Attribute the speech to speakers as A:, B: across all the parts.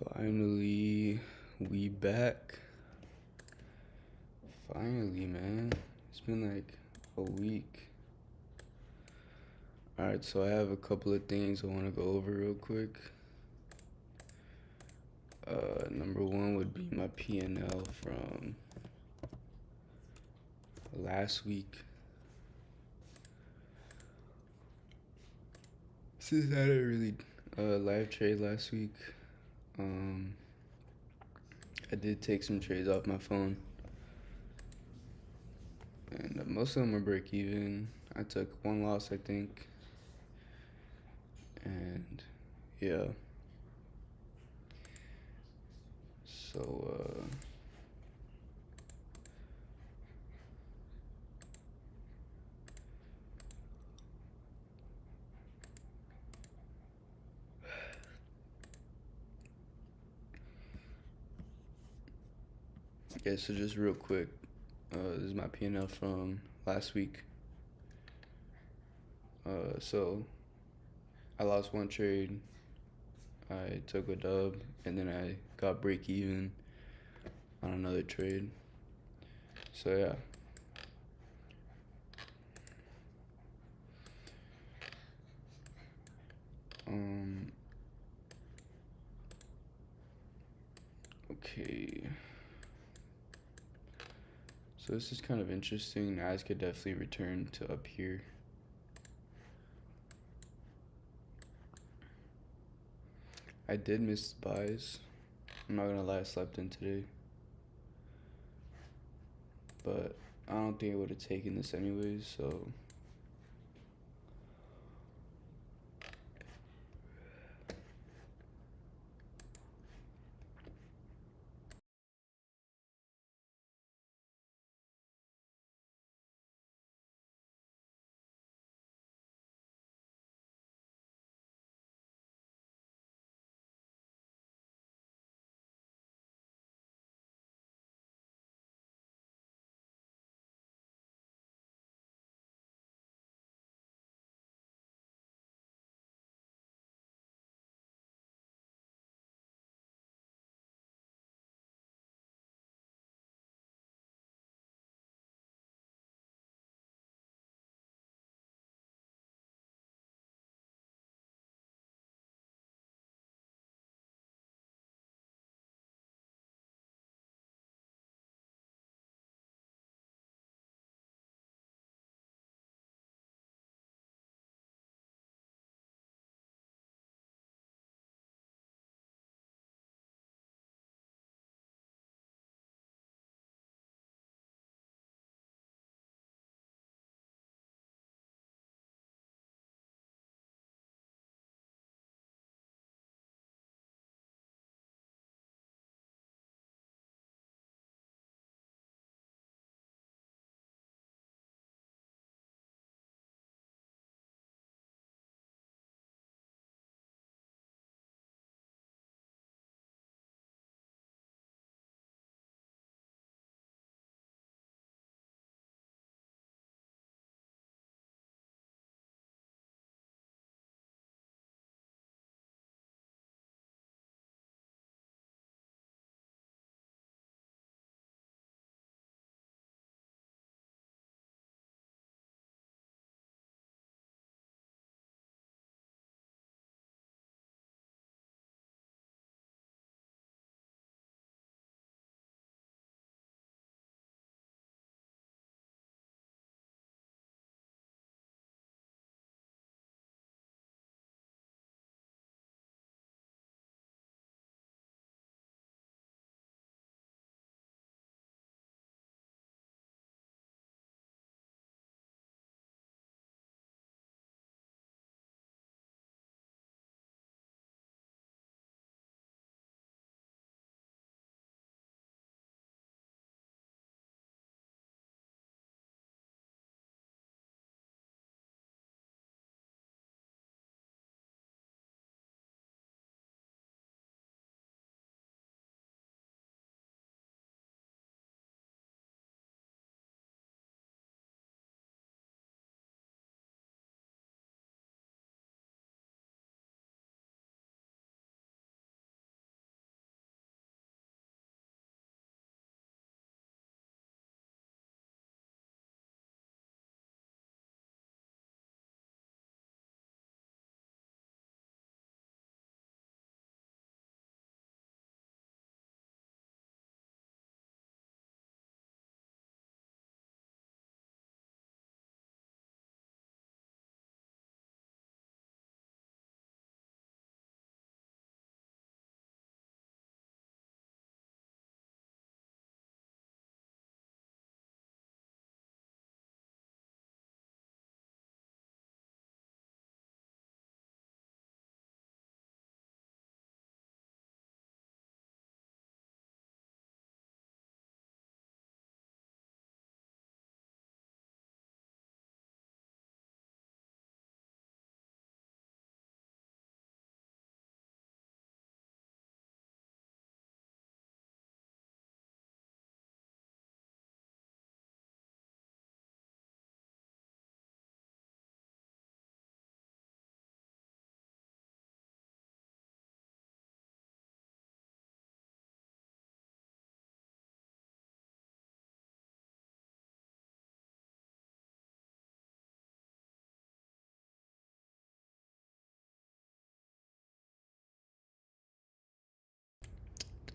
A: Finally, we back. Finally, man. It's been like a week. Alright, so I have a couple of things I want to go over real quick. Number one would be my P&L from last week. Since I didn't really live trade last week, I did take some trades off my phone. And most of them are break even. I took one loss, I think. And yeah. So, yeah, so just real quick, this is my P&L from last week. So I lost one trade, I took a dub, and then I got break even on another trade. So yeah. Okay. So this is kind of interesting. Nas could definitely return to up here. I did miss buys. I'm not gonna lie, I slept in today. But I don't think I would have taken this anyways, so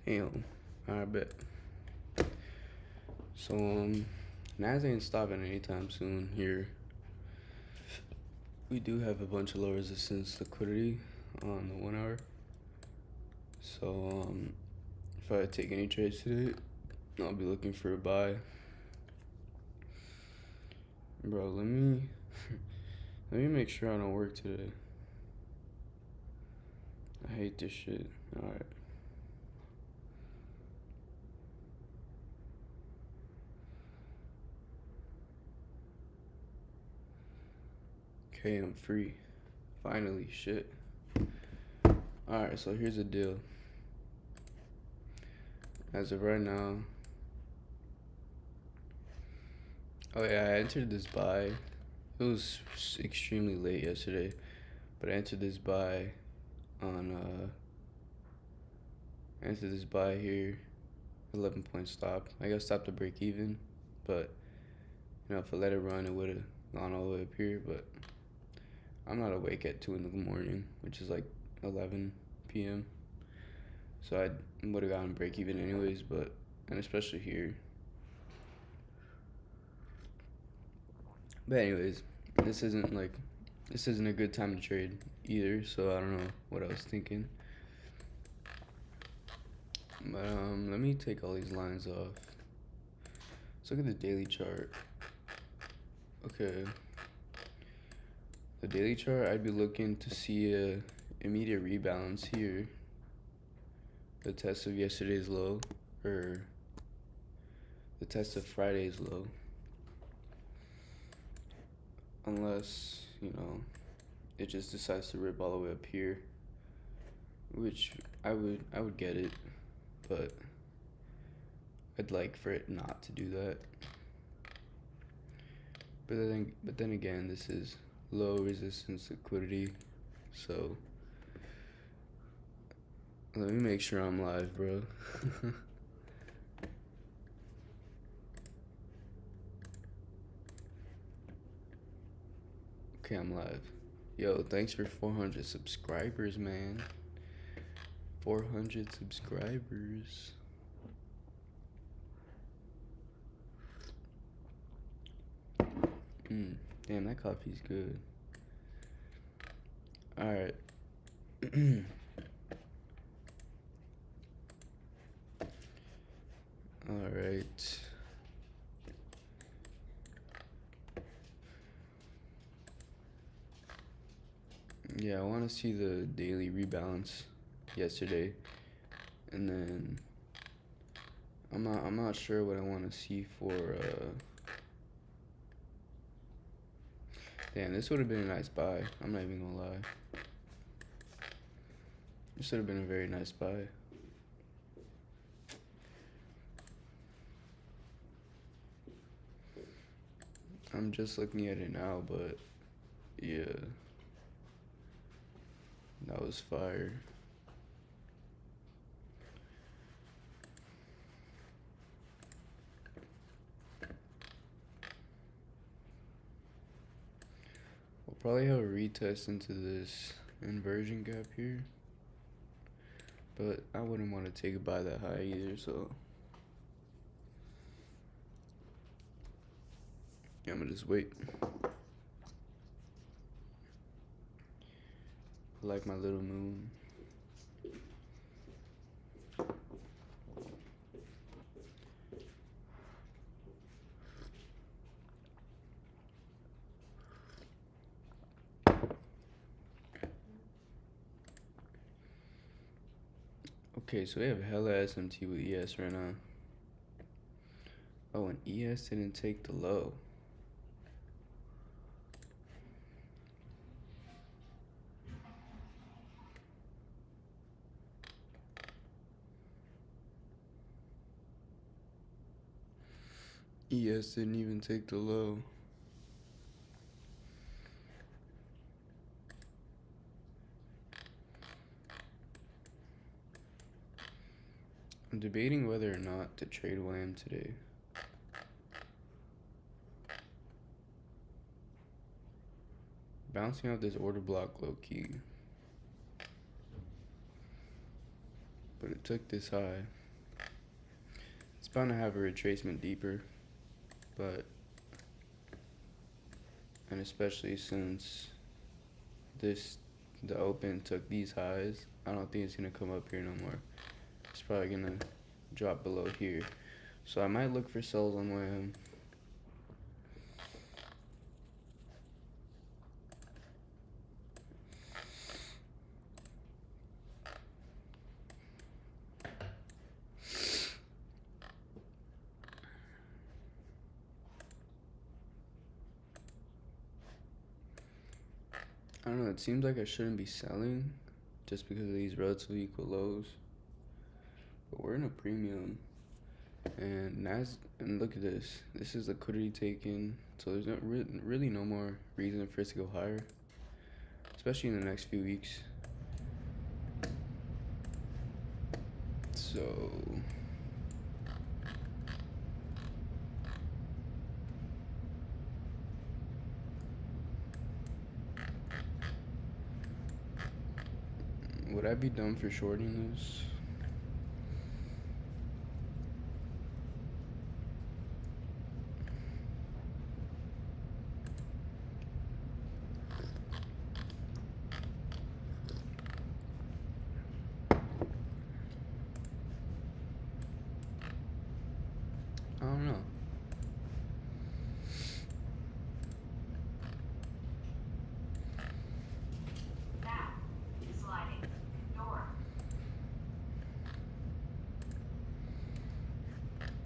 A: Damn. I bet. So Nas ain't stopping anytime soon here. We do have a bunch of low resistance liquidity on the 1 hour. So if I take any trades today, I'll be looking for a buy. Bro, let me let me make sure I don't work today. I hate this shit. Alright. Okay, I'm free. Finally, shit. Alright, so here's the deal. As of right now, oh yeah, I entered this buy. It was extremely late yesterday, but I entered this buy on I entered this buy here, 11-point stop. I got stopped to break even, but you know, if I let it run, it would have gone all the way up here. But I'm not awake at 2 in the morning, which is like 11 p.m. So I would have gotten break even anyways, and especially here. But anyways, this isn't a good time to trade either, so I don't know what I was thinking. But let me take all these lines off. Let's look at the daily chart. Okay. The daily chart, I'd be looking to see a immediate rebalance here. The test of yesterday's low, or the test of Friday's low. Unless, you know, it just decides to rip all the way up here, which I would get it, but I'd like for it not to do that. But then again, this is low resistance liquidity, so let me make sure I'm live, bro. Okay, I'm live. Yo, thanks for 400 subscribers, man. 400 subscribers. Damn, that coffee's good. Alright. Alright. Yeah, I want to see the daily rebalance yesterday, and then I'm not sure what I want to see for damn, this would have been a nice buy. I'm not even gonna lie. This would have been a very nice buy. I'm just looking at it now, but yeah, that was fire. We'll probably have a retest into this inversion gap here, but I wouldn't want to take it by that high either, so yeah, I'm gonna just wait. Like my little moon. Okay, so we have hella SMT with ES right now. Oh, and ES didn't take the low. ES didn't even take the low. I'm debating whether or not to trade WAM today. Bouncing out this order block low key. but it took this high. It's bound to have a retracement deeper, but, and especially since the open took these highs, I don't think it's gonna come up here no more. It's probably gonna drop below here. So I might look for sells on my I don't know, it seems like I shouldn't be selling just because of these relatively equal lows. But we're in a premium. And look at this. This is liquidity taken. So there's really no more reason for it to go higher. Especially in the next few weeks. So would I be dumb for shorting this? I don't know.
B: Now, sliding door.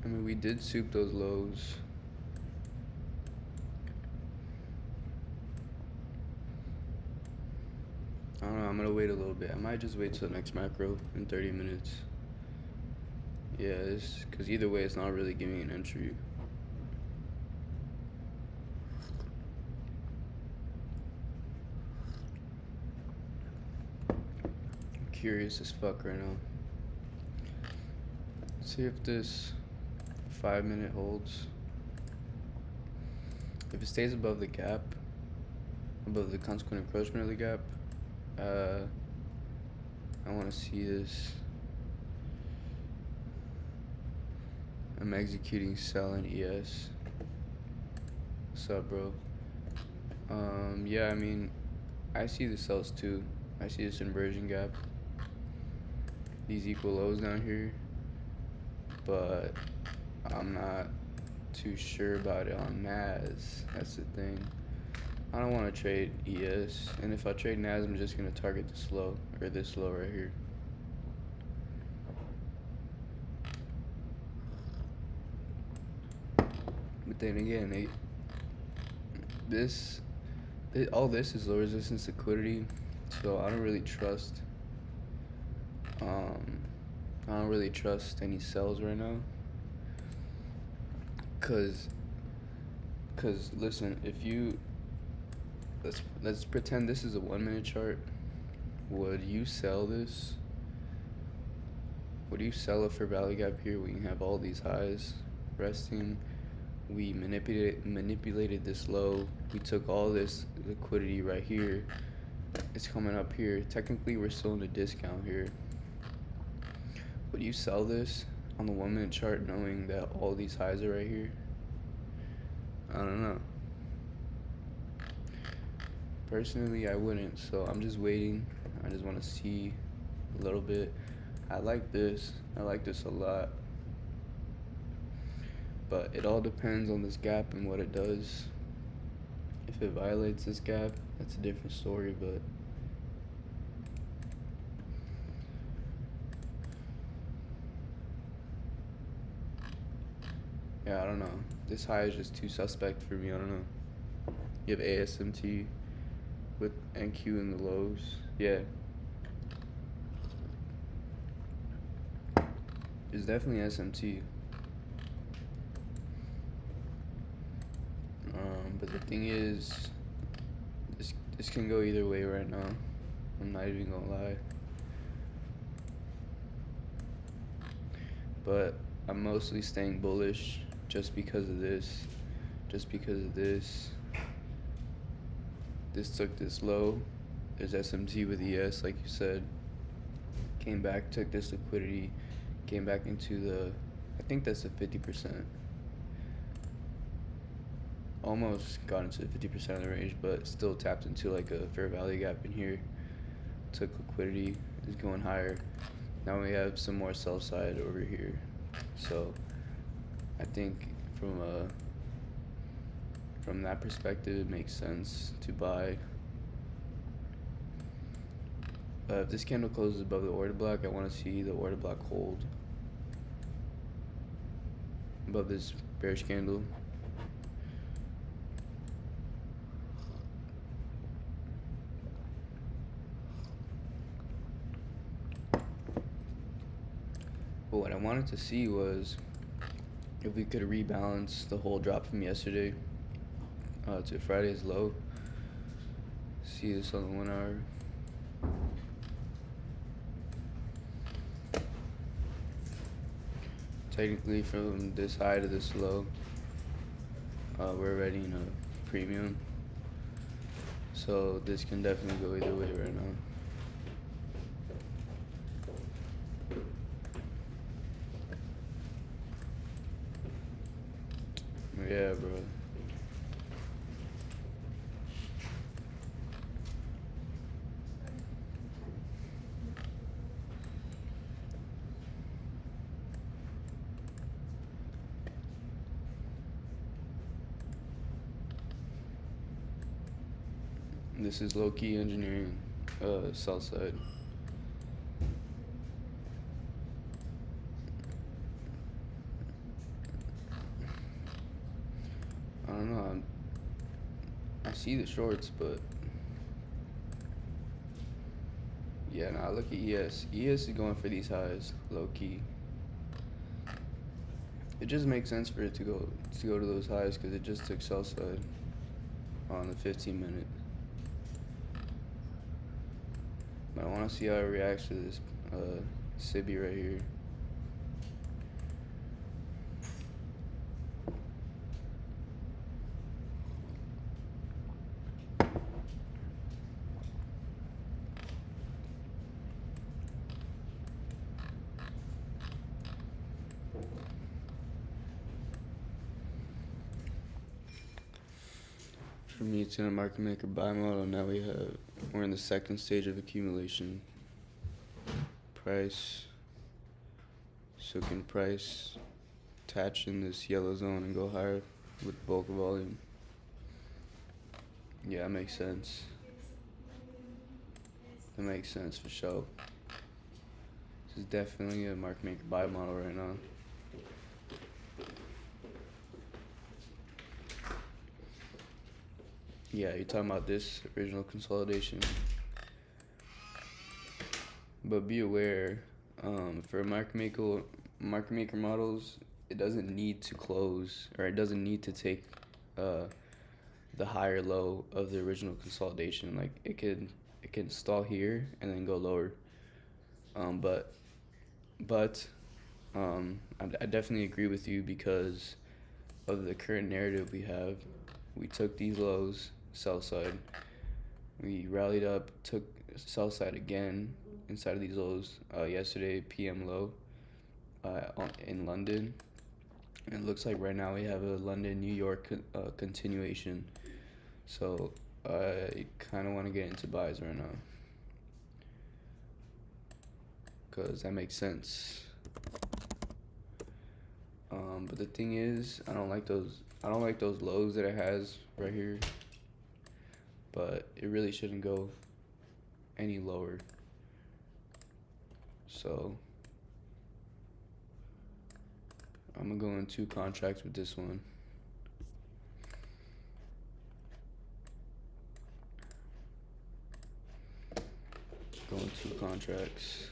A: I mean, we did soup those lows. I don't know, I'm gonna wait a little bit. I might just wait till the next macro in 30 minutes. Yeah, because either way, it's not really giving me an entry. I'm curious as fuck right now. Let's see if this 5-minute holds. If it stays above the gap, above the consequent encroachment of the gap, I want to see this. I'm executing sell in ES. What's up, bro? Yeah, I mean, I see the sells too. I see this inversion gap. These equal lows down here. But I'm not too sure about it on NAS. That's the thing. I don't want to trade ES. And if I trade NAS, I'm just going to target this low, or this low right here. But then again, all this is low resistance liquidity, so I don't really trust. I don't really trust any sells right now. Cause listen, if you let's pretend this is a 1-minute chart. Would you sell this? Would you sell it for value gap here when you have all these highs resting? We manipulated this low. We took all this liquidity right here. It's coming up here. Technically, we're still in a discount here. Would you sell this on the 1-minute chart knowing that all these highs are right here? I don't know. Personally, I wouldn't. So I'm just waiting. I just want to see a little bit. I like this. I like this a lot. But it all depends on this gap and what it does. If it violates this gap, that's a different story, but yeah, I don't know. This high is just too suspect for me. I don't know. You have ASMT with NQ in the lows. Yeah. It's definitely SMT. But the thing is, this can go either way right now. I'm not even gonna lie. But I'm mostly staying bullish just because of this. Just because of this. This took this low. There's SMT with ES, like you said. came back, took this liquidity, came back into the, I think that's the 50%. Almost got into the 50% of the range, but still tapped into like a fair value gap in here. Took liquidity, is going higher. Now we have some more sell side over here. So I think from that perspective, it makes sense to buy. If this candle closes above the order block, I want to see the order block hold above this bearish candle. But what I wanted to see was if we could rebalance the whole drop from yesterday to Friday's low. See this on the 1 hour. Technically, from this high to this low, we're already in a premium. So this can definitely go either way right now. Yeah, bro. This is low-key engineering, sell side. I don't know. I see the shorts, but yeah, now look at ES. ES is going for these highs, low-key. It just makes sense for it to go to those highs because it just took sell side on the 15-minute. But I want to see how it reacts to this Sibi right here. For me, it's in a market maker buy model. Now we're in the second stage of accumulation. Price, so can price attach in this yellow zone and go higher with bulk volume. Yeah, that makes sense. That makes sense for sure. This is definitely a market maker buy model right now. Yeah, you're talking about this original consolidation. But be aware, for market maker models, it doesn't need to close, or it doesn't need to take the higher low of the original consolidation. Like it can stall here and then go lower. But I definitely agree with you because of the current narrative we have. We took these lows, sell side. We rallied up, took sell side again inside of these lows yesterday, PM low in London. And it looks like right now we have a London-New York continuation. So I kind of want to get into buys right now because that makes sense. But the thing is, I don't like those lows that it has right here. But it really shouldn't go any lower. So I'm gonna go in 2 contracts with this one. Go in 2 contracts.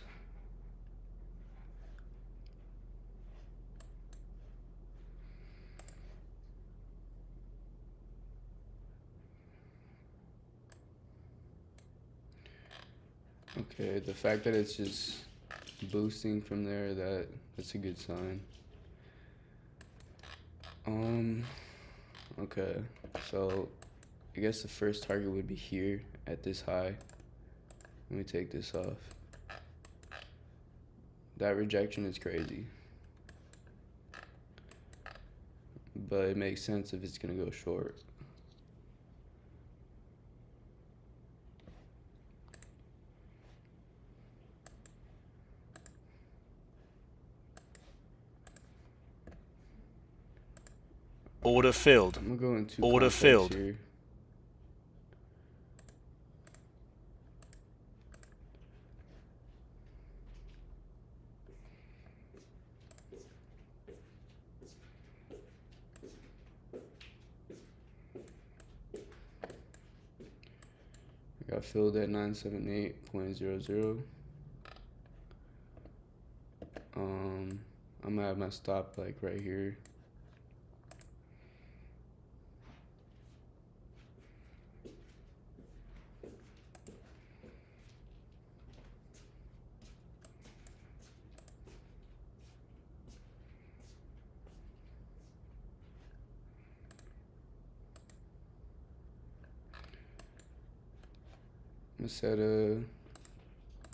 A: Okay, the fact that it's just boosting from there, that's a good sign. Okay, so I guess the first target would be here at this high. Let me take this off. That rejection is crazy. But it makes sense if it's going to go short.
C: Order filled.
A: I'm going to go into
C: Order
A: contracts
C: filled.
A: here. I got filled at 978.00. I'm gonna have my stop like right here. I'm gonna set a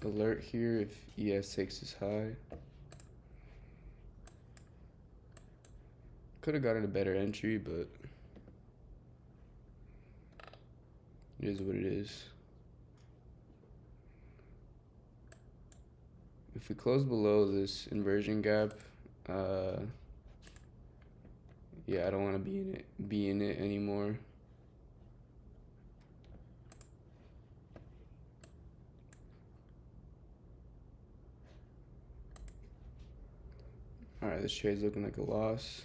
A: alert here if ES6 is high. Could have gotten a better entry, but it is what it is. If we close below this inversion gap, yeah, I don't want to be in it anymore. All right, this trade's looking like a loss.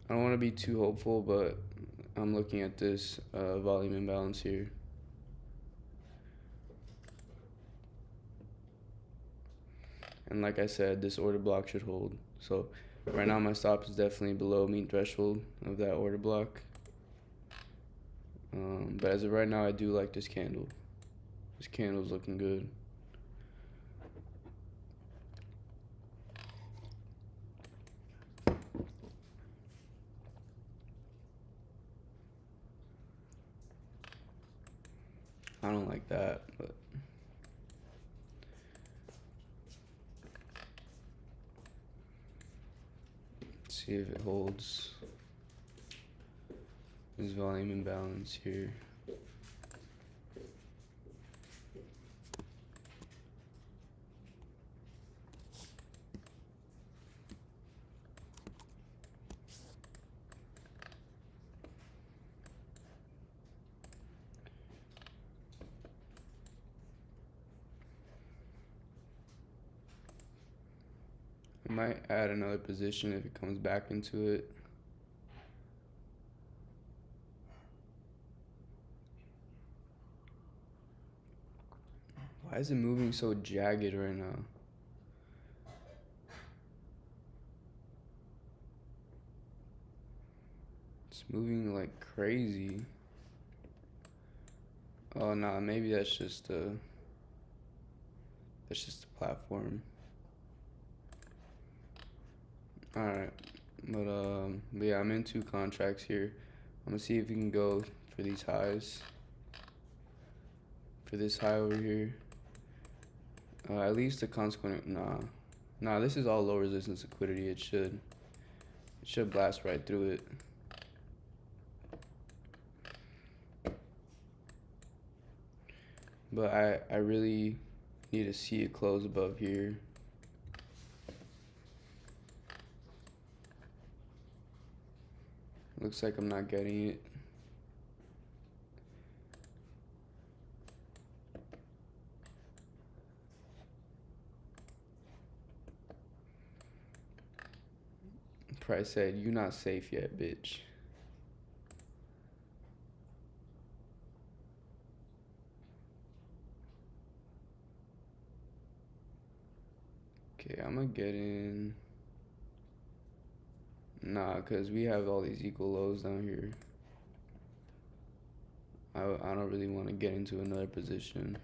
A: I don't want to be too hopeful, but I'm looking at this volume imbalance here. And like I said, this order block should hold. So right now my stop is definitely below mean threshold of that order block. But as of right now, I do like this candle. This candle's looking good. I don't like that, but let's see if it holds this volume imbalance here. I might add another position if it comes back into it. Why is it moving so jagged right now? It's moving like crazy. Oh nah, maybe that's just the platform. Alright. But yeah, I'm in 2 contracts here. I'm gonna see if we can go for these highs. For this high over here. At least the consequent Nah, this is all low resistance liquidity. It should blast right through it. But I really need to see it close above here. Looks like I'm not getting it. Price said, "You not safe yet, bitch." Okay, I'm gonna get in. Nah, cause we have all these equal lows down here. I don't really want to get into another position.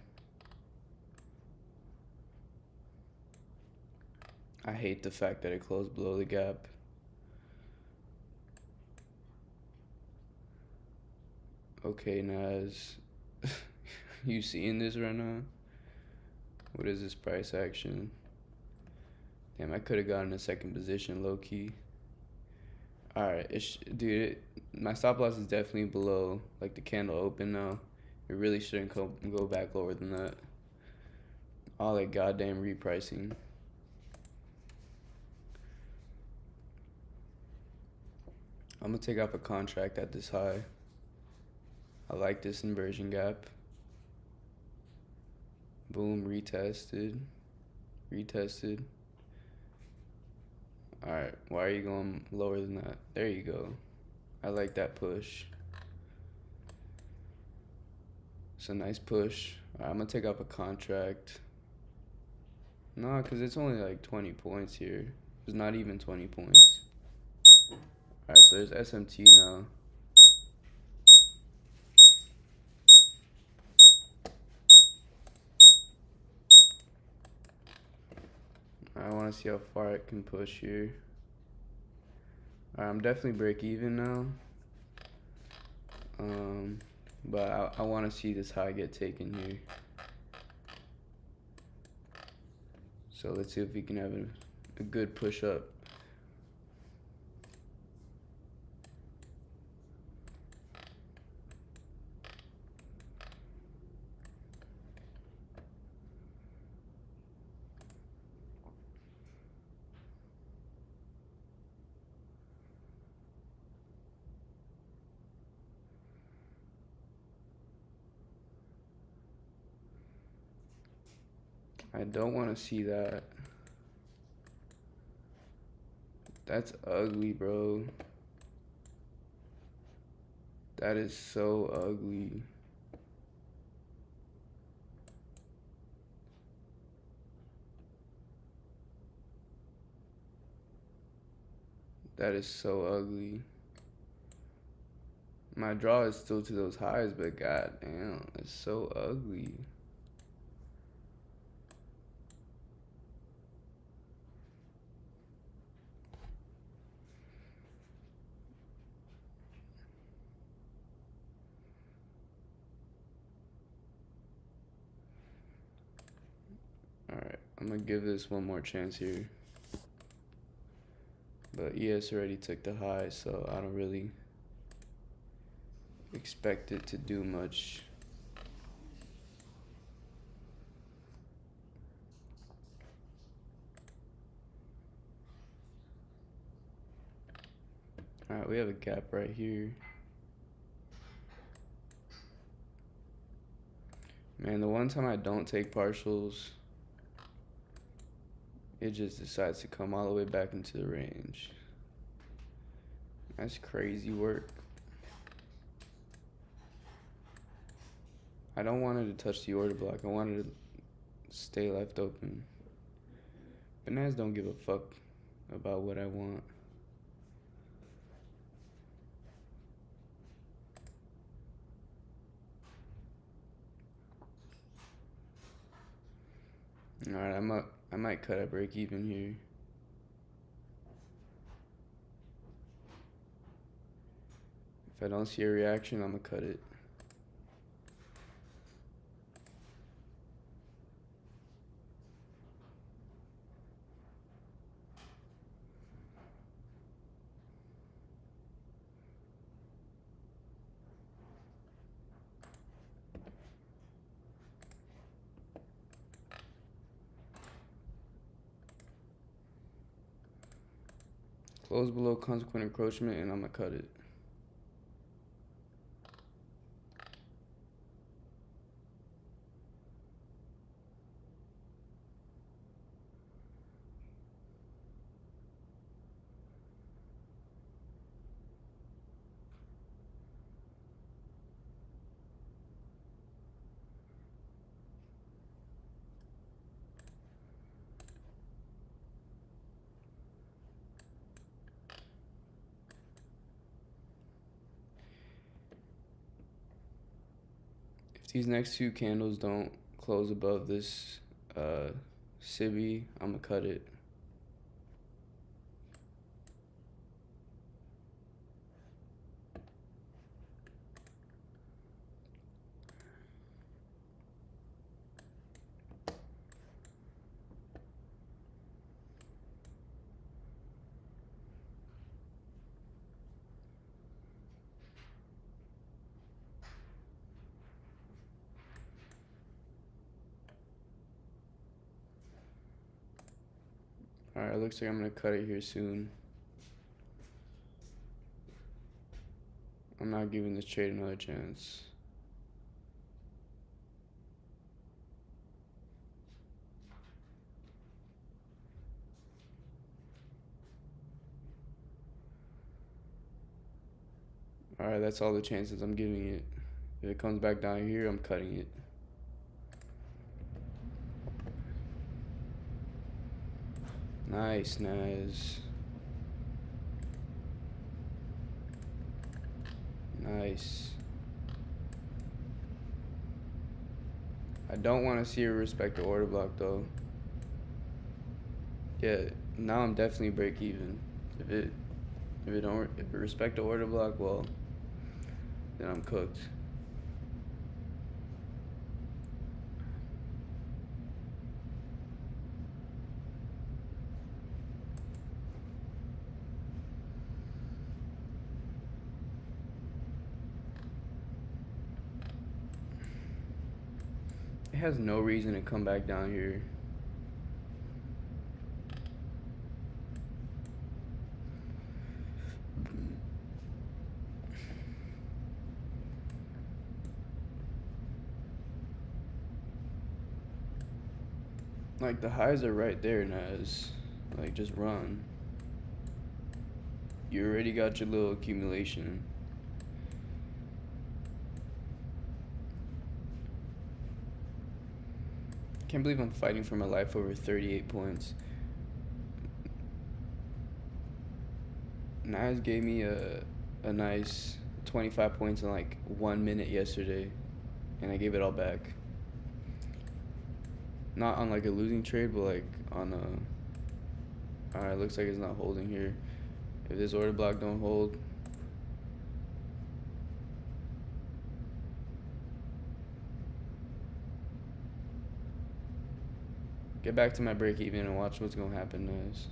A: I hate the fact that it closed below the gap. Okay, Naz. You seeing this right now? What is this price action? Damn, I could have gotten a second position, low key. Alright, dude, my stop loss is definitely below, like, the candle open now. It really shouldn't go back lower than that. All that goddamn repricing. I'm gonna take off a contract at this high. I like this inversion gap. Boom, retested. Retested. Alright, why are you going lower than that? There you go. I like that push. It's a nice push. Alright, I'm gonna take off a contract. No, because it's only like 20 points here. It's not even 20 points. Alright, so there's SMT now. I want to see how far it can push here. Alright, I'm definitely break even now. But I want to see this high get taken here. So let's see if we can have a good push up. I don't want to see that. That's ugly, bro. That is so ugly. That is so ugly. My draw is still to those highs, but god damn, it's so ugly. Alright, I'm gonna give this one more chance here. But ES already took the high, so I don't really expect it to do much. Alright, we have a gap right here. Man, the one time I don't take partials, it just decides to come all the way back into the range. That's crazy work. I don't want it to touch the order block. I want it to stay left open. Bananas don't give a fuck about what I want. Alright, I might cut a break even here. If I don't see a reaction, I'm gonna cut it. Close below consequent encroachment, and I'm gonna cut it. If these next two candles don't close above this Sibi, I'm gonna cut it. Alright, looks like I'm gonna cut it here soon. I'm not giving this trade another chance. Alright, that's all the chances I'm giving it. If it comes back down here, I'm cutting it. Nice, Naz. Nice. I don't want to see her respect the order block though. Yeah, now I'm definitely break even. If it respect the order block, well, then I'm cooked. It has no reason to come back down here. Like, the highs are right there, Naz. Like, just run. You already got your little accumulation. Can't believe I'm fighting for my life over 38 points. Naz gave me a nice 25 points in like 1 minute yesterday, and I gave it all back. Not on like a losing trade, but like on a... Alright, looks like it's not holding here. If this order block don't hold... Get back to my break even and watch what's gonna happen next.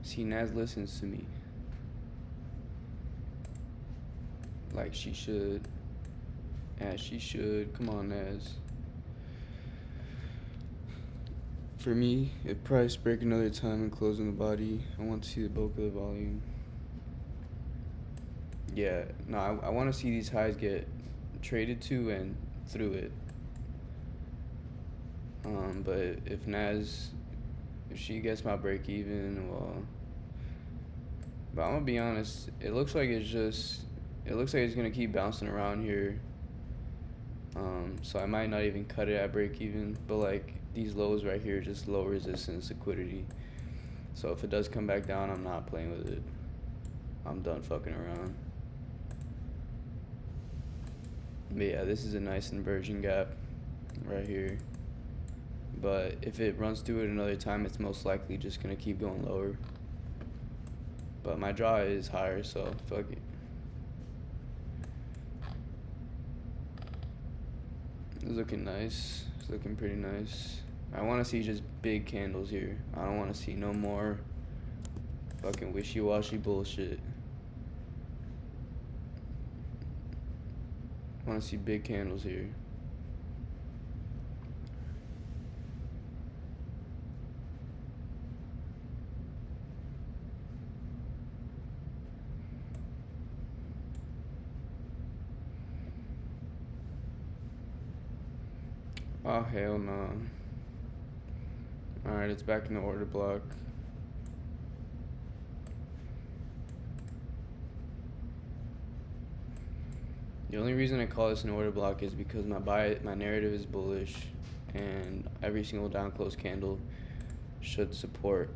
A: See, Naz listens to me. Like she should. As she should. Come on, Naz. For me, if price break another time and close in the body, I want to see the bulk of the volume. Yeah, no, I want to see these highs get traded to and through it. But if Naz, if she gets my break even, well... But I'm gonna be honest, it looks like it's gonna keep bouncing around here. So I might not even cut it at break even, but like these lows right here, just low resistance liquidity. So if it does come back down, I'm not playing with it. I'm done fucking around. But yeah, this is a nice inversion gap right here. But if it runs through it another time, it's most likely just gonna keep going lower. But my draw is higher, so fuck it. It's looking nice. It's looking pretty nice. I want to see just big candles here. I don't want to see no more fucking wishy-washy bullshit. I want to see big candles here. Oh, hell no. Alright, it's back in the order block. The only reason I call this an order block is because my narrative is bullish, and every single down close candle should support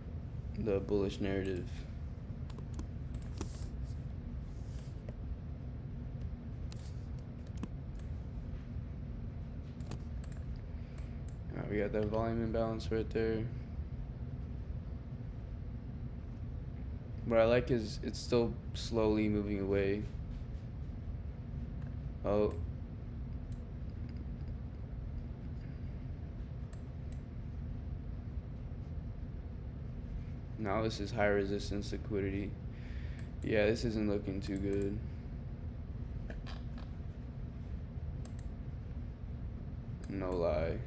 A: the bullish narrative. Alright, we got that volume imbalance right there. What I like is it's still slowly moving away. Oh. Now this is high resistance liquidity. Yeah, this isn't looking too good. No lie.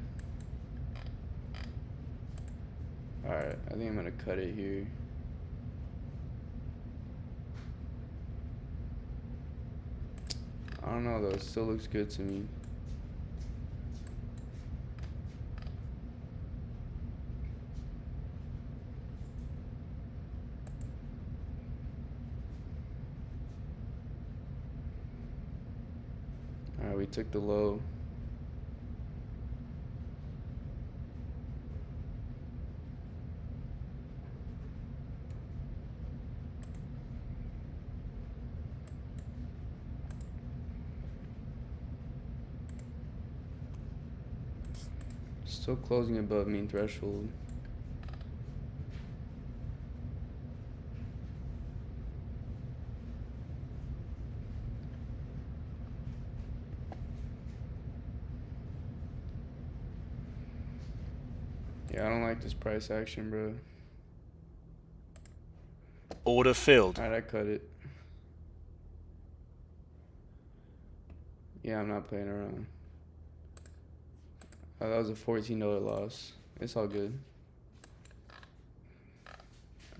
A: Alright, I think I'm gonna cut it here. I don't know though, it still looks good to me. Alright, we took the low. Still closing above mean threshold. Yeah, I don't like this price action, bro.
C: Order filled.
A: Alright, I cut it. Yeah, I'm not playing around. Oh, that was a $14 loss. It's all good.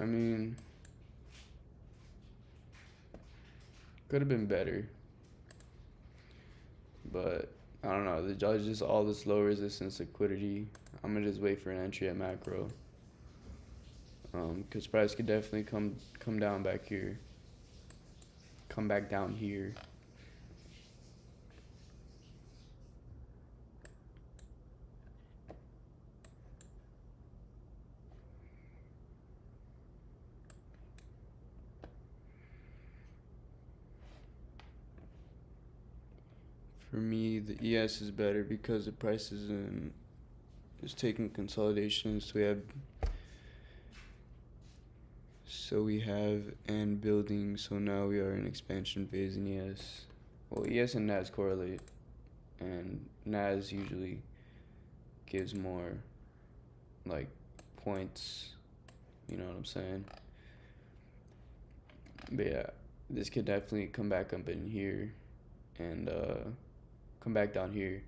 A: I mean, could have been better. But, I don't know. The judge just all this low resistance liquidity. I'm going to just wait for an entry at macro. Because price could definitely come down back here. Come back down here. For me, the ES is better because the price is taking consolidation. So we have and building. So now we are in expansion phase in ES. Well, ES and NAS correlate, and NAS usually gives more like points. You know what I'm saying? But yeah, this could definitely come back up in here and come back down here.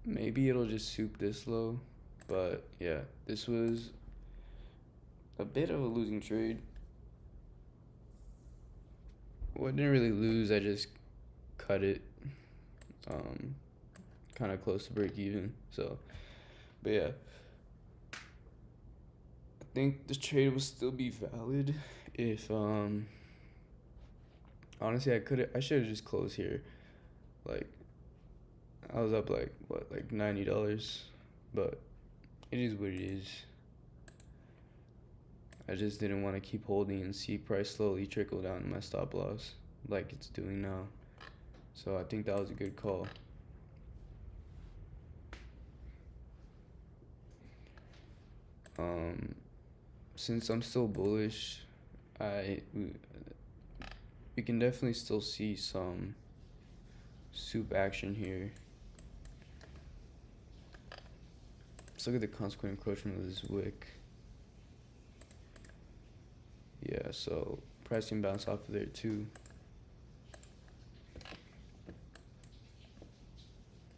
A: Maybe it'll just soup this low, but yeah, this was a bit of a losing trade. Well, I didn't really lose, I just cut it kind of close to break even. So, but yeah, I think the trade will still be valid if honestly I should have just closed here. Like, I was up like what, like $90, but it is what it is. I just didn't want to keep holding and see price slowly trickle down to my stop loss like it's doing now. So I think that was a good call. Since I'm still bullish, we can definitely still see some soup action here. Let's look at the consequent encroachment of this wick. Yeah, so pricing bounce off of there too.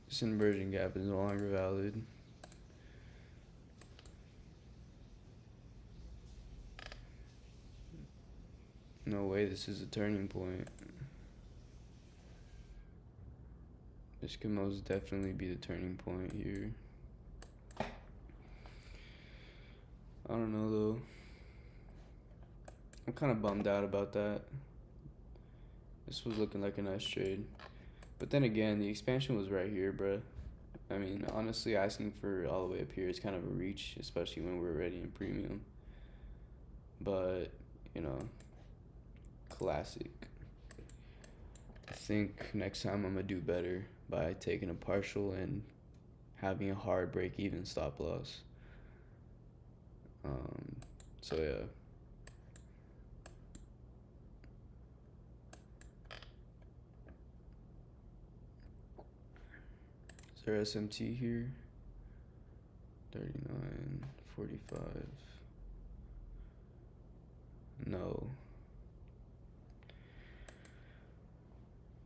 A: This inversion gap is no longer valid. No way this is a turning point. This could most definitely be the turning point here. I don't know though. I'm kind of bummed out about that. This was looking like a nice trade. But then again, the expansion was right here, bruh. I mean, honestly, asking for all the way up here is kind of a reach, especially when we're already in premium. But, you know, classic. I think next time I'm going to do better by taking a partial and having a hard break-even stop loss. So, yeah. Is there SMT here? 39, 45. No.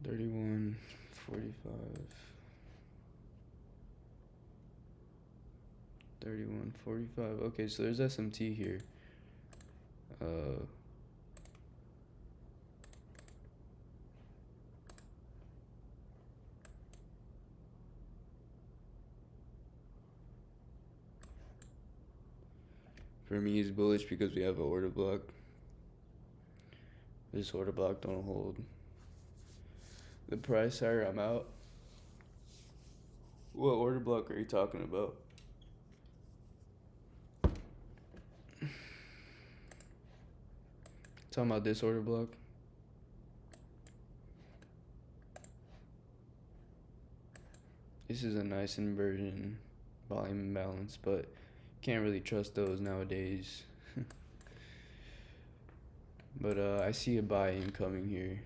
A: 31, 45. 31, 45. Okay, so there's SMT here. For me, it's bullish because we have an order block. This order block don't hold. The price higher, I'm out. What order block are you talking about? Talking about this order block? This is a nice inversion, volume imbalance, but can't really trust those nowadays. But I see a buy-in coming here.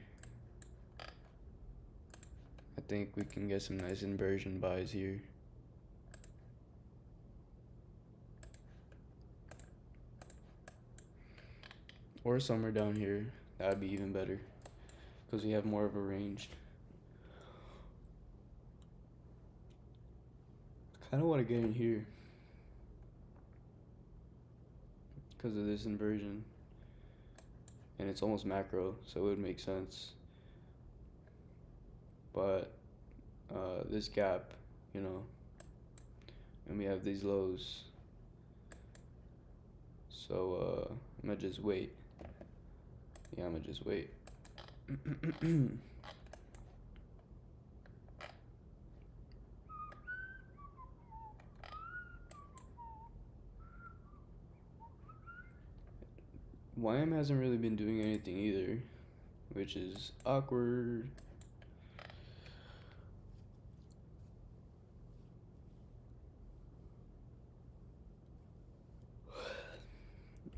A: I think we can get some nice inversion buys here. Or somewhere down here. That would be even better, because we have more of a range. Kind of want to get in here because of this inversion, and it's almost macro, so it would make sense. But this gap, you know, and we have these lows, so I'm gonna just wait. Yeah, I'm gonna just wait. YM hasn't really been doing anything either, which is awkward.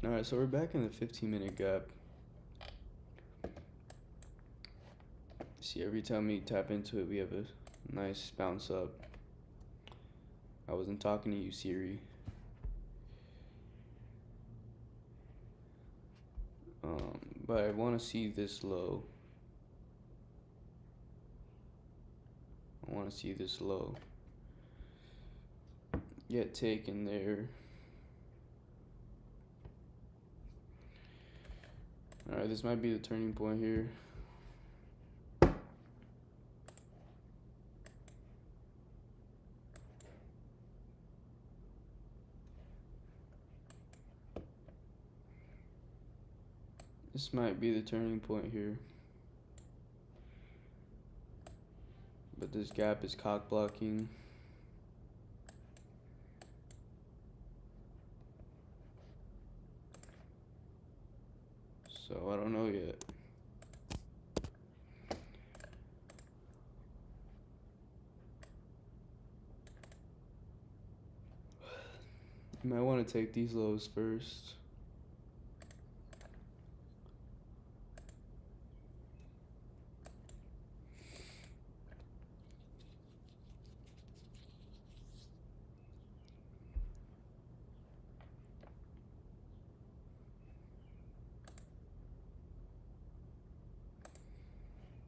A: Alright, so we're back in the 15-minute gap. See, every time we tap into it, we have a nice bounce up. I wasn't talking to you, Siri. But I want to see this low. I want to see this low get taken there. Alright, this might be the turning point here. This might be the turning point here. But this gap is cock blocking. So I don't know yet. You might want to take these lows first.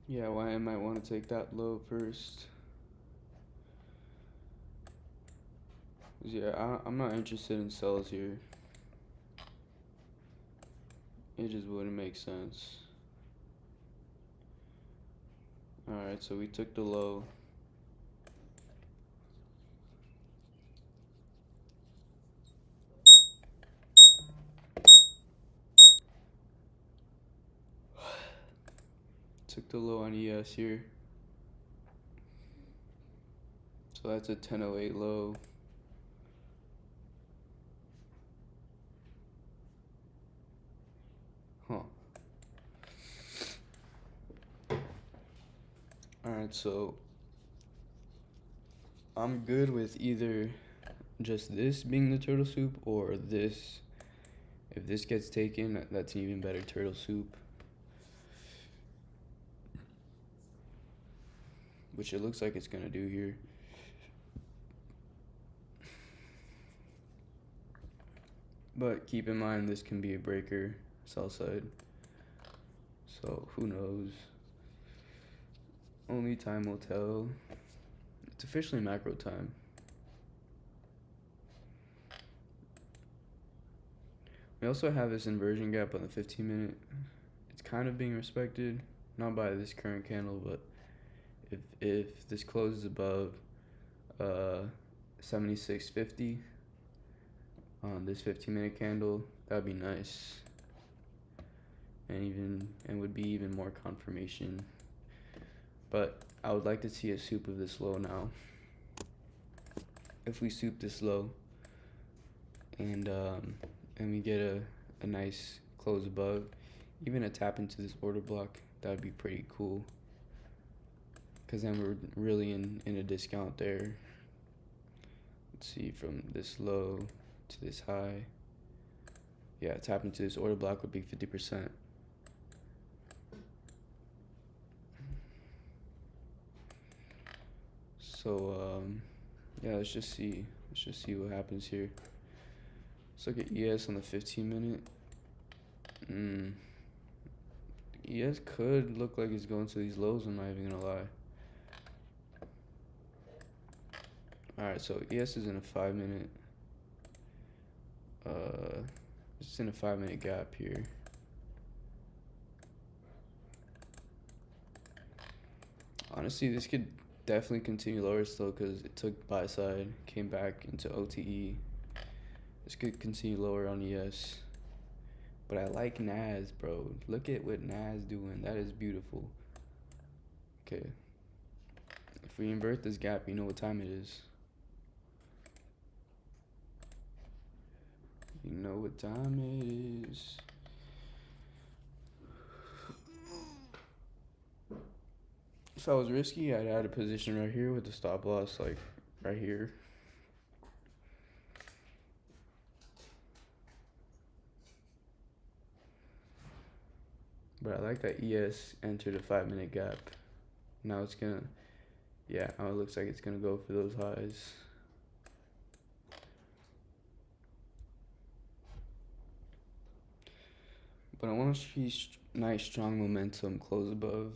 A: Yeah, why I might want to take that low first. Yeah, I'm not interested in sells here. It just wouldn't make sense. Alright, so we took the low. Took the low on ES here. So that's a 1008 low. Huh. Alright, so I'm good with either just this being the turtle soup or this. If this gets taken, that's an even better turtle soup. Which it looks like it's gonna do here. But keep in mind this can be a breaker, sell side. So who knows? Only time will tell. It's officially macro time. We also have this inversion gap on the 15 minute. It's kind of being respected, not by this current candle, but if this closes above 76.50 on this 15-minute candle, that'd be nice, and would be even more confirmation. But I would like to see a soup of this low now. If we soup this low and we get a nice close above, even a tap into this order block, that'd be pretty cool. Cause then we're really in a discount there. Let's see, from this low to this high. Yeah, tap into this order block would be 50%. So yeah, let's just see what happens here. Let's look at ES on the 15 minute. ES could look like it's going to these lows, I'm not even gonna lie. Alright, so ES is in a 5 minute. It's in a 5 minute gap here. Honestly, this could definitely continue lower still because it took buy side, came back into OTE. This could continue lower on ES. But I like NAS, bro. Look at what NAS doing. That is beautiful. Okay. If we invert this gap, you know what time it is. You know what time it is. If I was risky, I'd add a position right here with the stop loss, like right here. But I like that ES entered a 5 minute gap. Now it's gonna, yeah, now it looks like it's gonna go for those highs. But I want to see nice strong momentum close above.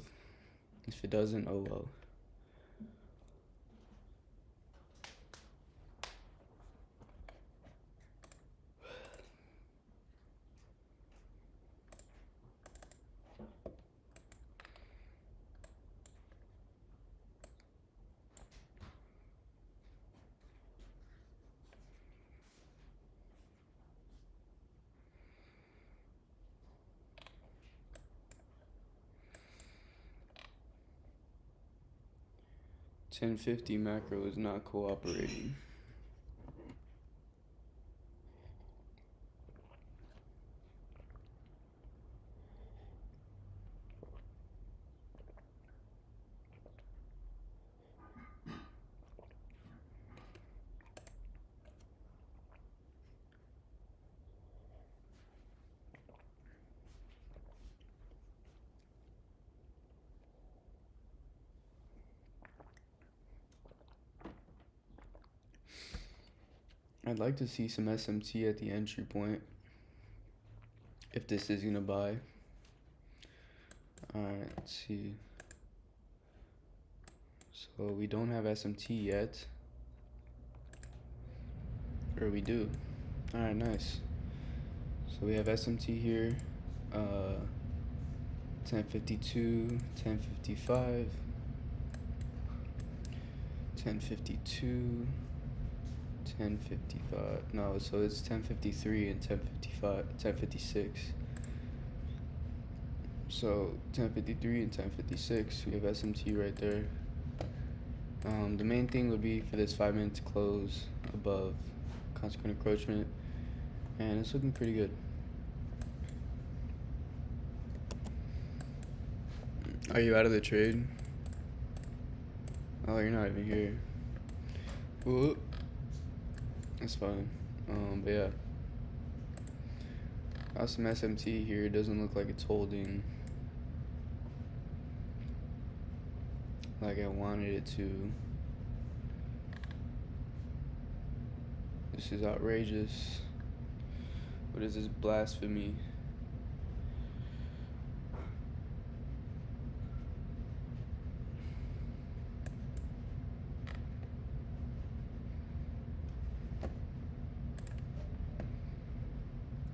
A: If it doesn't, oh well. $10.50 macro is not cooperating. I'd like to see some SMT at the entry point if this is gonna buy. Alright, let's see. So we don't have SMT yet. Or we do. Alright, nice. So we have SMT here. 1052, 1055, 1052, 1055. No, so it's 1053 and 1055, 1056. So 1053 and 1056, we have SMT right there. The main thing would be for this 5 minute to close above consequent encroachment, and it's looking pretty good. Are you out of the trade? Oh, you're not even here. Whoop. That's fine. But yeah. Got some SMT here. It doesn't look like it's holding like I wanted it to. This is outrageous. What is this blasphemy?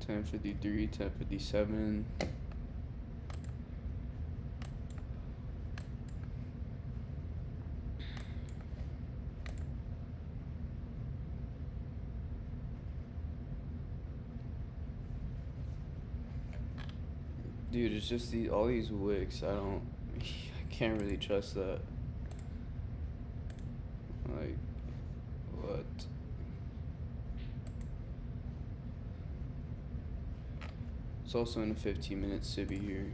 A: $10.53, $10.57. Dude, it's just all these wicks. I can't really trust that. Like, what? It's also in a 15-minute civvy here.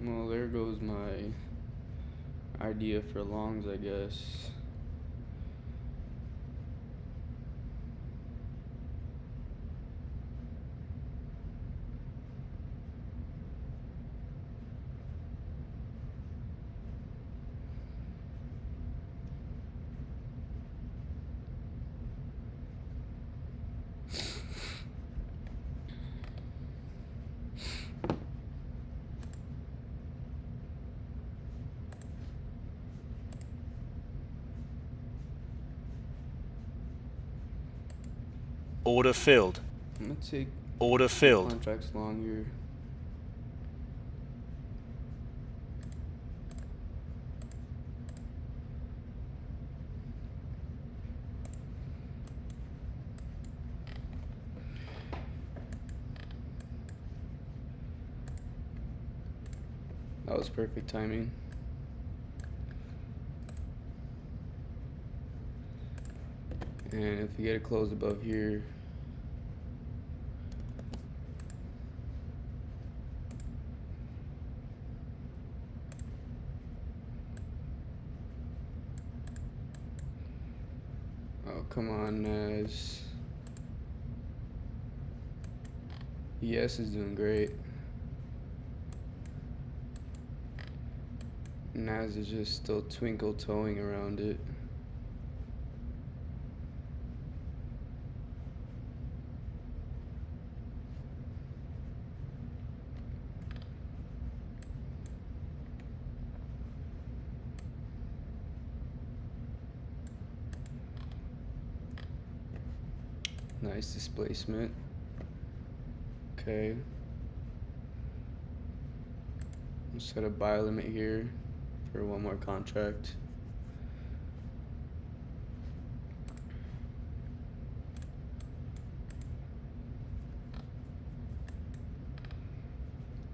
A: Well, there goes my idea for longs, I guess.
C: Order filled.
A: I'm gonna take
C: Order filled.
A: contracts long here. That was perfect timing. And if we get a close above here, oh, come on, Naz. ES is doing great. Naz is just still twinkle toeing around it. Nice displacement. Okay. Let's set a buy limit here for one more contract.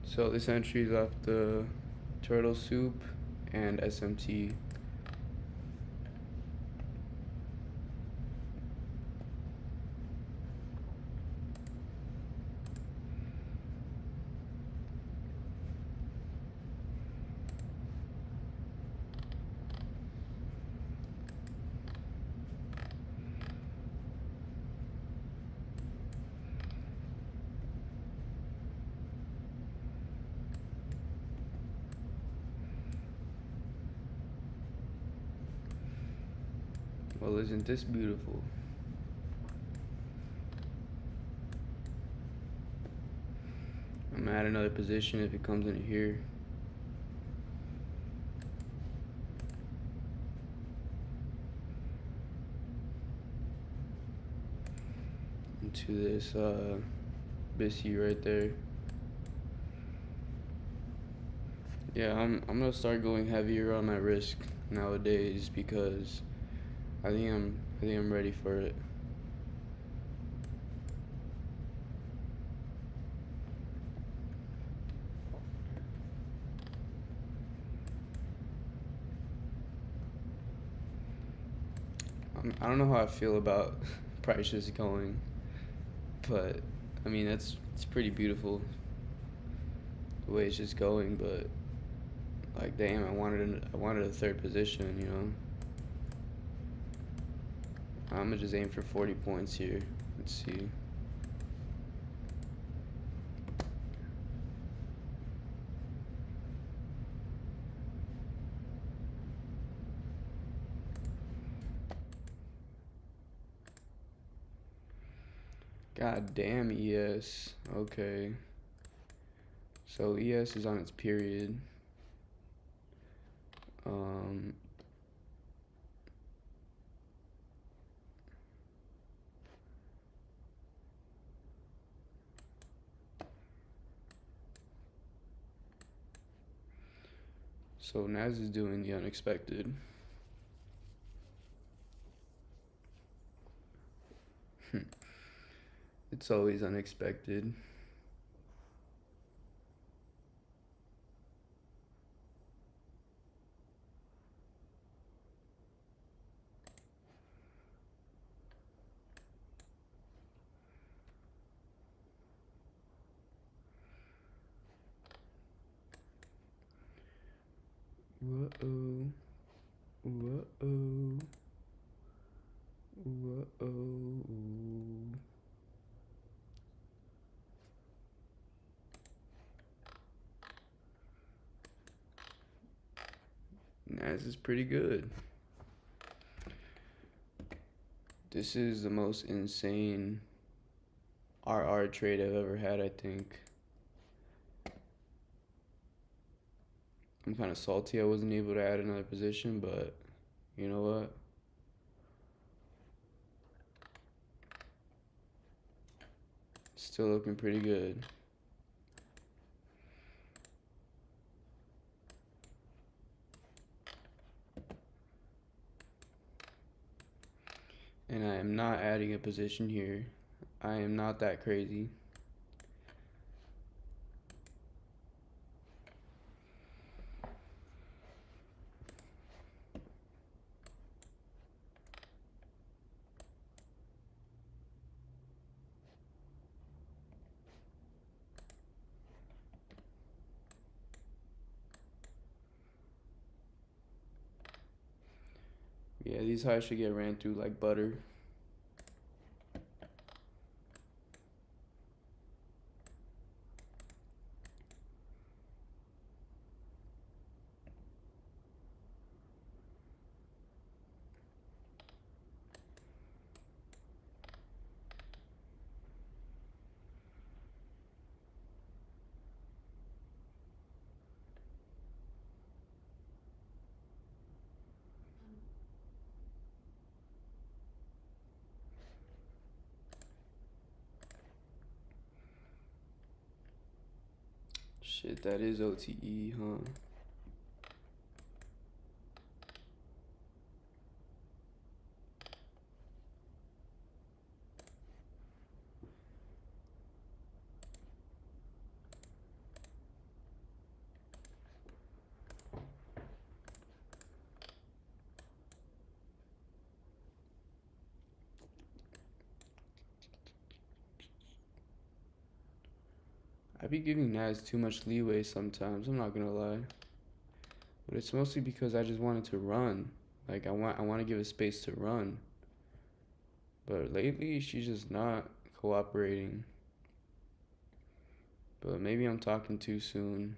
A: So this entry is off the turtle soup and SMT. Well, isn't this beautiful? I'm gonna add another position if it comes in here. Into this BISI right there. Yeah, I'm gonna start going heavier on my risk nowadays because I think I'm ready for it. I don't know how I feel about prices going, but I mean it's pretty beautiful the way it's just going. But like, damn, I wanted a third position, you know. I'm gonna just aim for 40 points here. Let's see. God damn, ES. Okay. So ES is on its period. So Naz is doing the unexpected. It's always unexpected. Whoa. Whoa. Whoa. Naz is pretty good. This is the most insane RR trade I've ever had, I think. I'm kind of salty I wasn't able to add another position, but you know what? Still looking pretty good. And I am not adding a position here. I am not that crazy. Yeah, these highs should get ran through like butter. Shit, that is OTE, huh? I be giving Naz too much leeway sometimes, I'm not gonna lie. But it's mostly because I just wanted to run. Like I want to give it space to run. But lately she's just not cooperating. But maybe I'm talking too soon.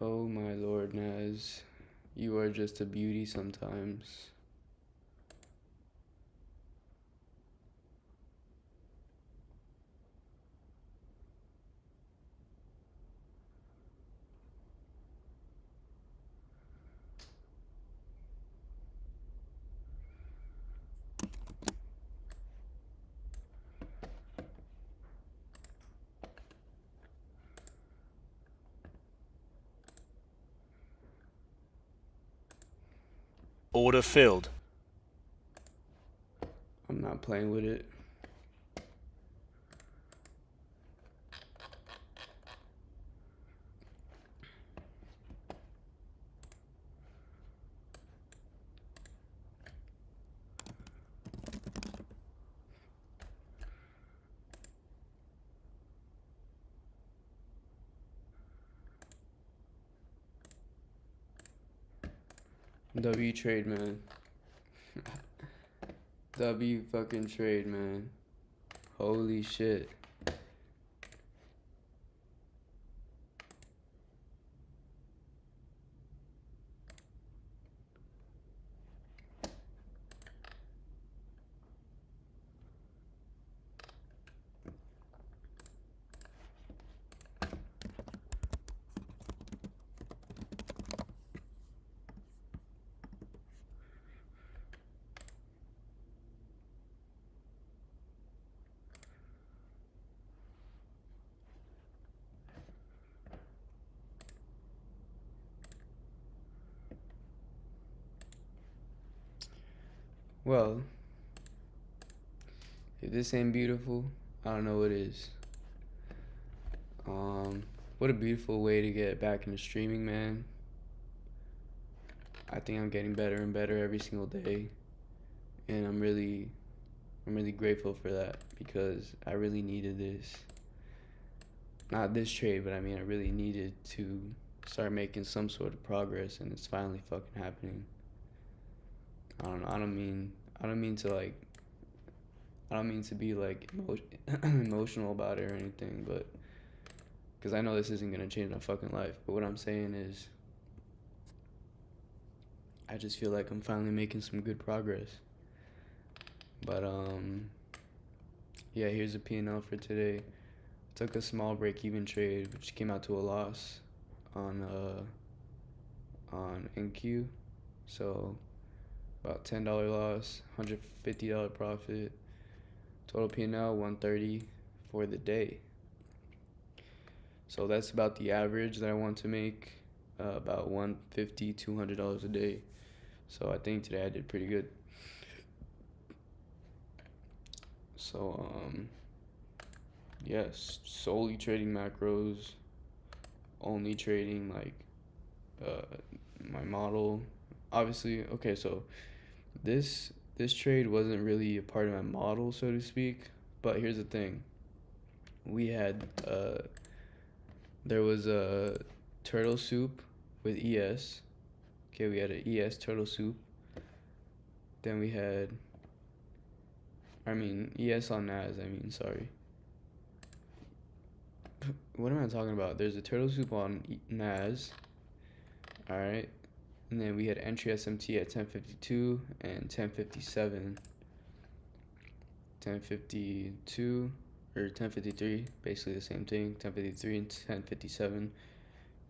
A: Oh my lord, Naz. You are just a beauty sometimes.
C: Order filled.
A: I'm not playing with it. W trade, man. W fucking trade, man. Holy shit. Well, if this ain't beautiful, I don't know what is. What a beautiful way to get back into streaming, man. I think I'm getting better and better every single day, and I'm really grateful for that because I really needed this. Not this trade, but I mean I really needed to start making some sort of progress, and it's finally fucking happening. I don't know. I don't mean to like. I don't mean to be like emotional about it or anything, but because I know this isn't gonna change my fucking life. But what I'm saying is, I just feel like I'm finally making some good progress. But yeah, here's a P&L for today. Took a small break-even trade, which came out to a loss on MNQ. So about $10 loss, $150 profit. Total P&L 130 for the day. So that's about the average that I want to make, about $150, $200 a day. So I think today I did pretty good. So yes, solely trading macros, only trading like my model. Obviously, okay, so this trade wasn't really a part of my model, so to speak. But here's the thing: we had there was a turtle soup with ES. Okay, we had an ES turtle soup. Then we had, ES on NAS. Sorry. What am I talking about? There's a turtle soup on NAS. All right. And then we had entry SMT at 1052 and 1057. 1052 or 1053, basically the same thing. 1053 and 1057.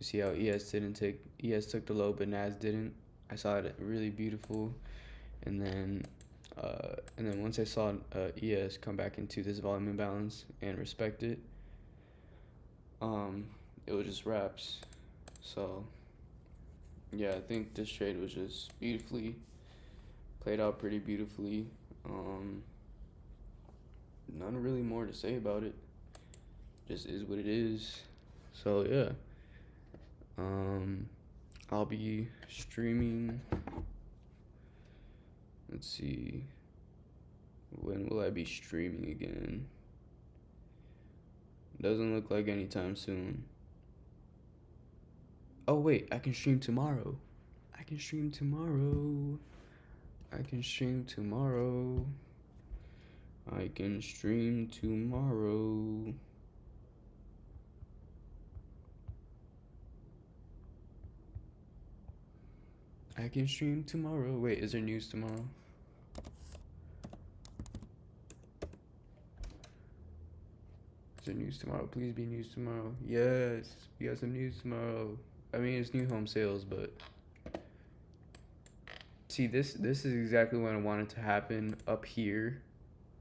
A: You see how ES took the low, but NAS didn't. I saw it really beautiful, and then once I saw ES come back into this volume imbalance and respect it, it was just wraps. So yeah, I think this trade was just played out pretty beautifully. None really more to say about it. Just is what it is. So yeah. I'll be streaming. Let's see. When will I be streaming again? Doesn't look like anytime soon. Oh wait, I can stream tomorrow. I can stream tomorrow. I can stream tomorrow. I can stream tomorrow. I can stream tomorrow. Wait, is there news tomorrow? Is there news tomorrow? Please be news tomorrow. Yes, we got some news tomorrow. I mean, it's new home sales, but see, this is exactly what I wanted to happen up here.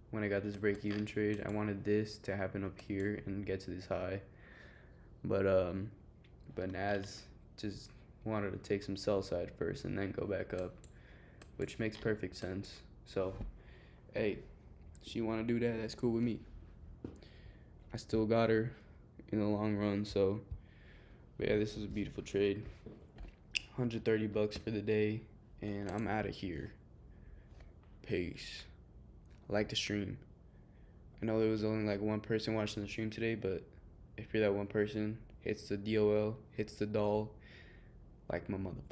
A: When I got this break-even trade, I wanted this to happen up here and get to this high. But Naz just wanted to take some sell side first and then go back up, which makes perfect sense. So, hey, she want to do that, that's cool with me. I still got her in the long run, so but yeah, this is a beautiful trade. $130 for the day, and I'm out of here. Peace. I like the stream. I know there was only like one person watching the stream today, but if you're that one person, hits the DOL, hits the doll, like my motherfucker.